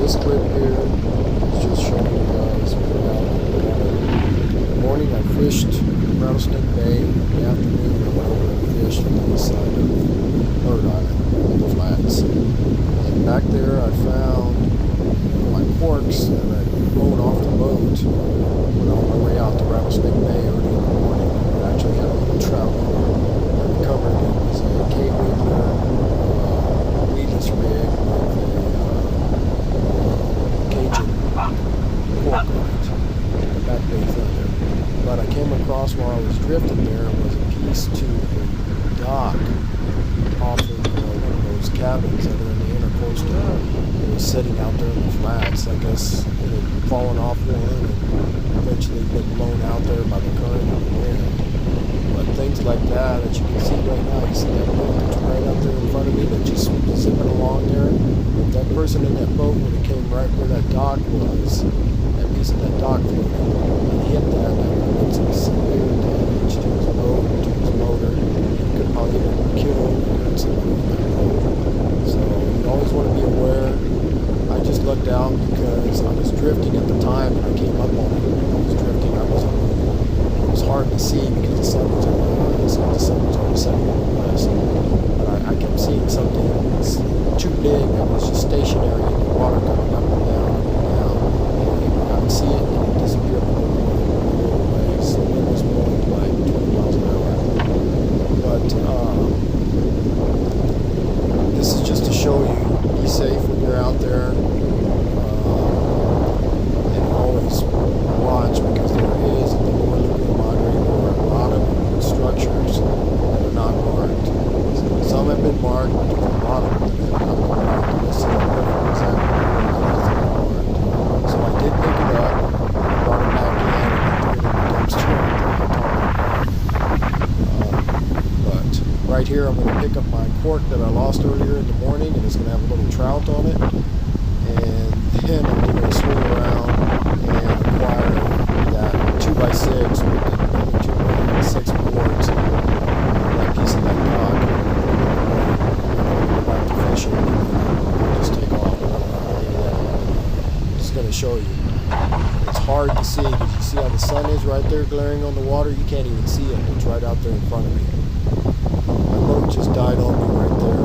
this clip here is just showing you guys in the morning I fished Rattlesnake Bay. In the afternoon I went over and fished on the east side of Bird Island, the flats. And back there I found my corks that I'd blown off the boat when on my way out to Rattlesnake Bay early in the morning. I actually had a little trout that recovered. It was a K-Wiggler weedless rig with a Cajun cork on it, the back bay feather. But I came across while I was drifting there was a piece to a dock off of one of those cabins that are in the intercoastal. It was sitting out there in the flats. I guess it had fallen off one and eventually been blown out there by the current and the wind. But things like that you can see right now, you see that boat that's right out there in front of me that's just zipping along there. If that person in that boat would have came right where that dock was, that piece of that dock floated, and hit that would have been some severe damage to his boat, to his motor. He could probably even kill or hurt somebody on that boat. So you always want to be aware. I just looked out because I was drifting at the time and I came up on it. I was drifting. It was hard to see because the sun was on the setting in the west. But I kept seeing something too big that was just stationary in the water coming up and down, and I would see it and it disappeared a little ways. The wind was blowing like 20 miles an hour. But this is just to show you, be safe when you're out there, and always watch, because there is in the lower Laguna Madre there are a lot of structures that are not marked. Some have been marked, but there's a lot of them that have not been marked. This is a perfect example of nothing marked. So I did pick it up, and brought it back in, and threw it in the dumpster but right here I'm going to pick up my cork that I lost earlier in the morning, and it's going to have a little trout on it. And then I'm going to swing around and acquire that 2x6 with the 2x6 boards, that piece of that dock, and back to fishing, and just take off. I'm just going to show you. It's hard to see because you see how the sun is right there glaring on the water. You can't even see it. It's right out there in front of me. My boat just died on me right there,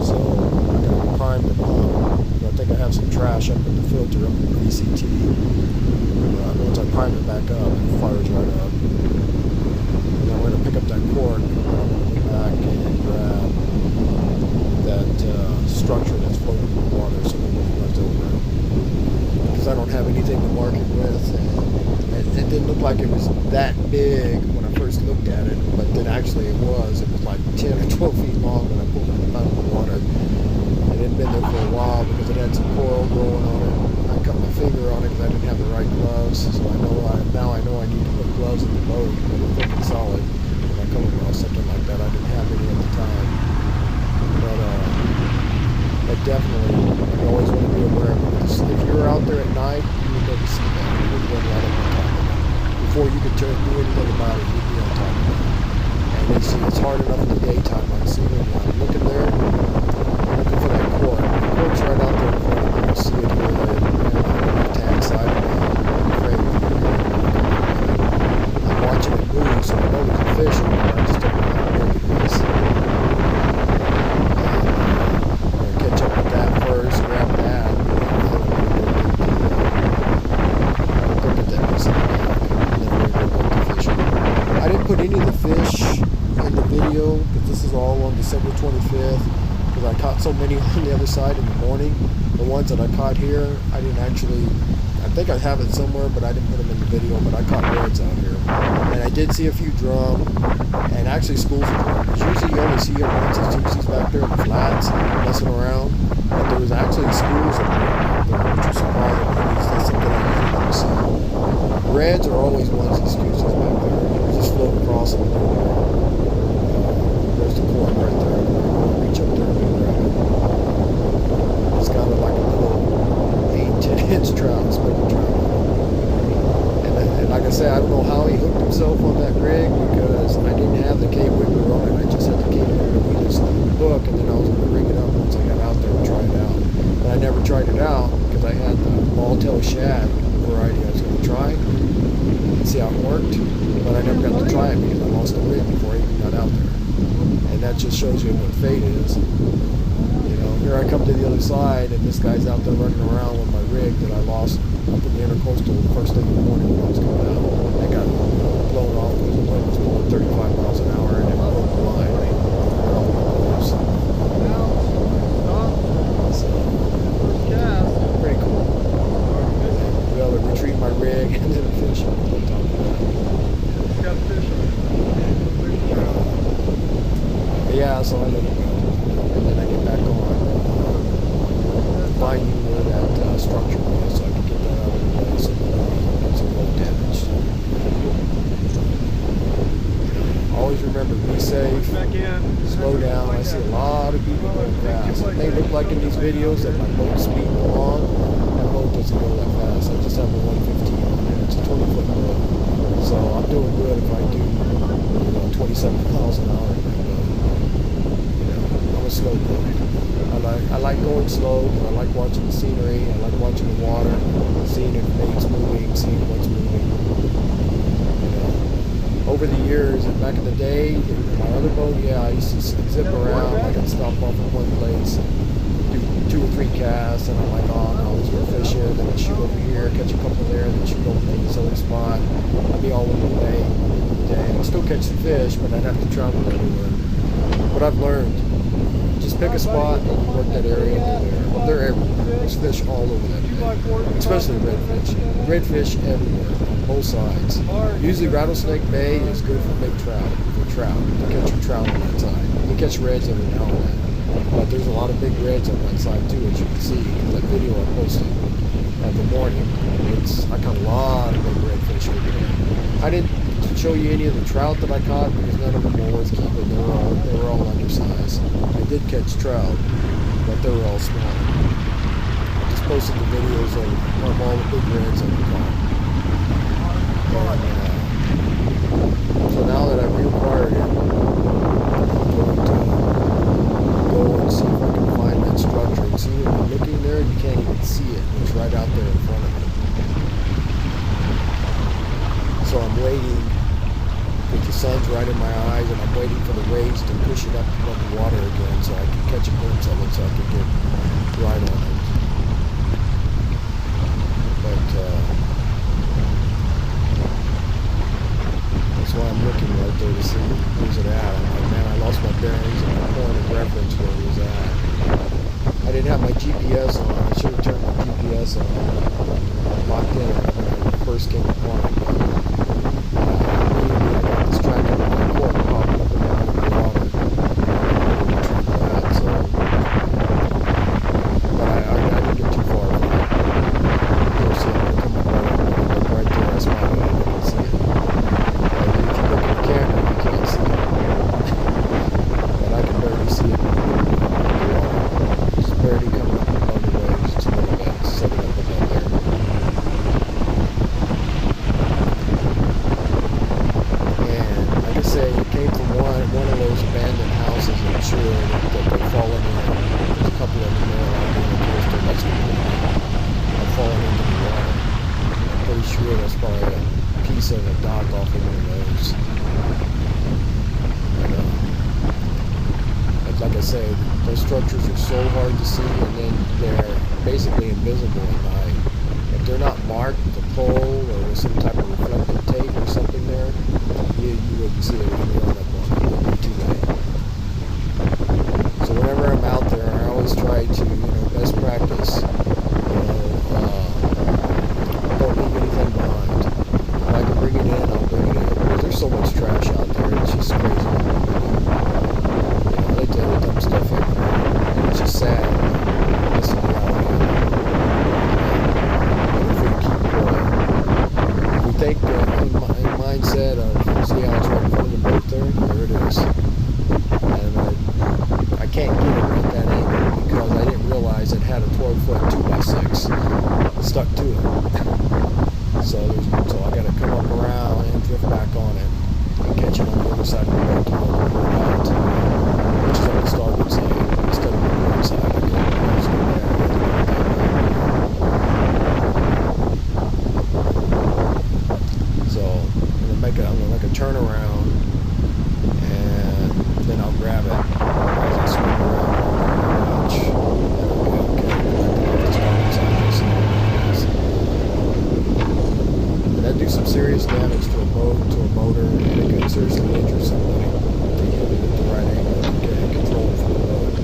so I'm going to prime the pump. I think I have some trash up in the filter up in the VCT. Once I prime it back up, it fires right up. And then I'm going to pick up that cork, and I'm going to go back and grab that structure that's floating in the water so nobody runs over it. Because I don't have anything to mark it with, and it didn't look like it was that big when I first looked at it, but then actually it was. It was like 10 or 12 feet long when I pulled it out of the water. It had been there for a while because it had some coral growing on it. I cut my finger on it because I didn't have the right gloves, so now I know I need to put gloves in the boat when they're cooking solid. When I come across something like that, I didn't have any at the time. But definitely, you always want to be aware of it. If you're out there at night, you would never see that. You would run right up on top of it. Before you could do anything about it, you'd be on top of it. And it's hard enough in the daytime. I see it. I'm looking there. Looking for that cork. The cork's right out there in front of me. You see it here on the left-hand side of the frame. I'm watching it move, so I know there's a fish in there. I just don't know how big it is. I'm going to catch up with that first, grab that, and then look at that piece of the dock, and then we're going to go to fishing. I didn't put any of the fish in the video because this is all on December 25th. I caught so many on the other side in the morning. The ones that I caught here, I didn't actually, I think I have it somewhere, but I didn't put them in the video, but I caught reds out here. And I did see a few drum, and actually schools of drum. Because usually you only see your ones and twosies back there in the flats, messing around. But there was actually schools of drum out there, which was surprising. That's something I usually don't see. Reds are always ones and twosies back there. You just float across them. There's the cork right there. Reach up there and grab it. It's got like a little 8-10 inch trout, speckled trout. And like I say, I don't know how he hooked himself on that rig because I didn't have the K-Wiggler on it. I just had the K-Wiggler with this hook, and then I was going to rig it up once I got out there and try it out. But I never tried it out because because I had the ball-tail shad variety I was going to try and see how it worked, but I never got to try it because I lost the rig before I even got out there. And that just shows you what fate is. You know, here I come to the other side, and this guy's out there running around with my rig that I lost up in the intercoastal the first thing in the morning when I was coming out. I got blown off because the wind was blowing 35 miles an hour, and it blew the line right off my nose. So, pretty cool. Be able to retrieve my rig and then fish on top of that. Got fish on it. Yeah, so I let it go. And then I get back on finding where that structure was so I can get that out of the way so that some low damage. Always remember, be safe, slow down. I see a lot of people going fast. It may look like in these videos that my boat's speeding along. That boat doesn't go that fast. I just have a 115 on it. It's a 20-foot boat. So I'm doing good if I do 27 miles an hour. I'm a slow boat. I like going slow because I like watching the scenery. I like watching the water, seeing if bait's moving, seeing what's moving. Over the years, and back in the day, in my other boat, yeah, I used to zip around. I could stop off at one place, do 2 or 3 casts, and I'm like, oh no, let's go fishing. Then I'd shoot over here, catch a couple there, then shoot over to this other spot. I'd be all over the way. I'd still catch the fish, but I'd have to travel everywhere. What I've learned, just pick a spot and work that area over there. Well, they're everywhere. There's fish all over that bay, especially redfish. Redfish everywhere, on both sides. Usually Rattlesnake Bay is good for big trout, for trout. You catch your trout on that side. You catch reds every now and then. But there's a lot of big reds on that side too, as you can see. That video I posted of the morning, I caught a lot of big redfish over there. I didn't show you any of the trout that I caught because none of them were worth keeping. They were all undersized. I did catch trout, but they were all small. I just posted the videos of all the big reds that we caught. So now that I've reacquired it, I'm going to go and see if I can find that structure. And see, when you're looking there, you can't even see it. It's right out there in front of me. So I'm waiting, because the sun's right in my eyes, and I'm waiting for the waves to push it up above the water again so I can catch a glimpse of it so I can get right on it. But that's why I'm looking right there to see where's it at. I'm like, man, I lost my bearings and my point of reference where it was at. I didn't have my GPS on. I should have turned my GPS on. Locked in when I first came upon it. I got this track on my cork popping up and down in the water. Retrieve that, so. But I didn't get too far from it. You'll see it come up right there. I smiled at it. I didn't see it. If you look at the camera, you can't see it. But I can barely see it in the water. It's barely coming up above the waves. It's a little bit setting up above there. And like I say, it came from one of those abandoned houses, I'm sure, that they've fallen in. There's a couple of them there out there in the coastal. That's what they've fallen into the water. I'm pretty sure that's probably a piece of a dock off of one of those. But like I say, those structures are so hard to see, and then they're basically invisible at night. If they're not marked with a pole or with some type of reflective tape or something there, you wouldn't see it if you were on that one. It would be too late. So whenever I'm out there, I always try to, best practice, don't leave anything behind. If I can bring it in, I'll bring it in. Because there's so much trash out there, it's just crazy. They dump stuff everywhere. And it's just sad. That's the reality. But if we keep if we take the mindset of, see how it's right in front of the boat there it is. And I can't get it at that angle because I didn't realize it had a 12-foot 2x6 stuck to it. So I got to come up around and drift back on it and catch it on the other side of the boat to go out, which is on the starboard side instead of the port side. turn around, and then I'll grab it as I swing around and watch. And that'd do some serious damage to a boat, to a motor, and it could seriously injure somebody if they hit it at the right angle and get control from the boat.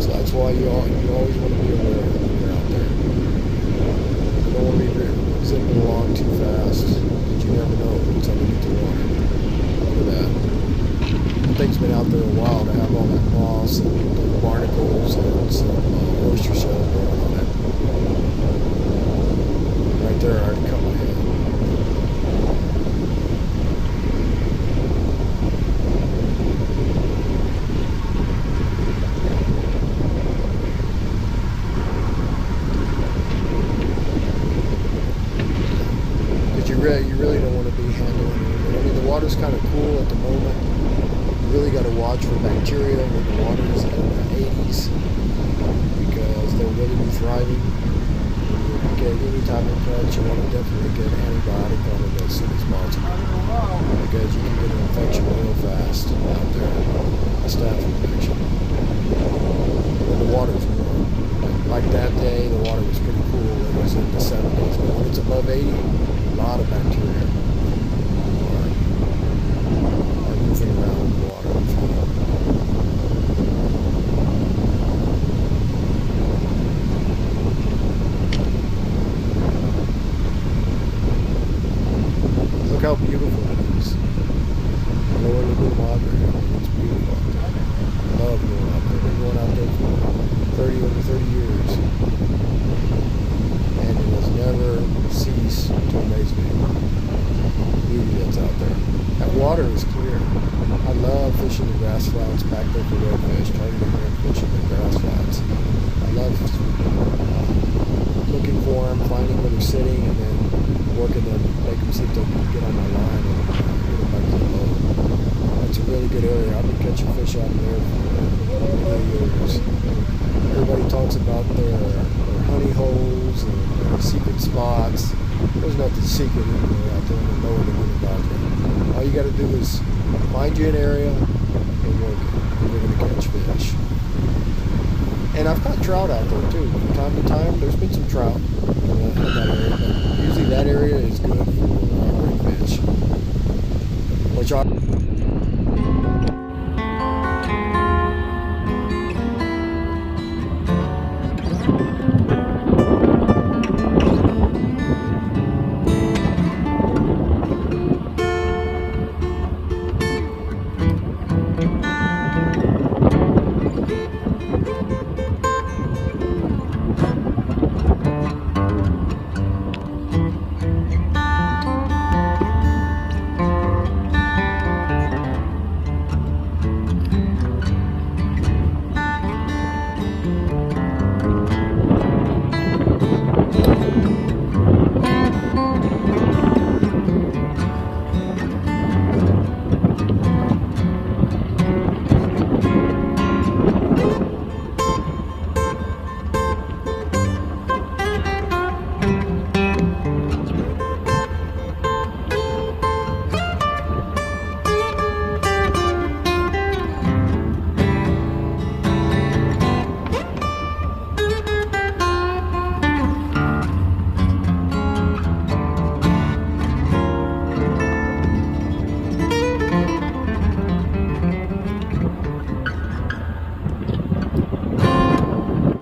So that's why you always want to be aware when you're out there. You don't want to be zipping along too fast, because you never know what's underneath the water. Look at that. The thing's been out there a while to have all that moss and the barnacles and some oyster shells growing on it. Right there, I already cut my hand. You really don't want to be handling it. I mean, the water's kind of cool at the moment. You really got to watch for bacteria when the water is in the 80s, because they'll really be thriving. When you get any type of cut, you want to definitely get an antibiotic on it as soon as possible, because you can get an infection real fast out there, a staph infection. When the water's warm. Like that day, the water was pretty cool. It was in the 70s, but when it's above 80, a lot of bacteria are moving around in the water. Look how beautiful it is. Lower Laguna Madre. It's beautiful out there. I love going out there. I've been going out there for over 30 years. And it has never ceased to amaze me. The beauty that's out there. That water is clear. I love fishing the grass flats back there for redfish, targeting redfish in the grass flats. I love looking for them, finding where they're sitting, and then working them, make them see if they can get on my line and get them back to the boat. That's a really good area. I've been catching fish out there for many years. Everybody talks about their honey holes and their secret spots. There's nothing secret anywhere out there in the lower Laguna Madre. All you got to do is find you an area and work it, and you're going to catch fish. And I've caught trout out there too. From time to time, there's been some trout in that area, but usually that area is good for redfish. Which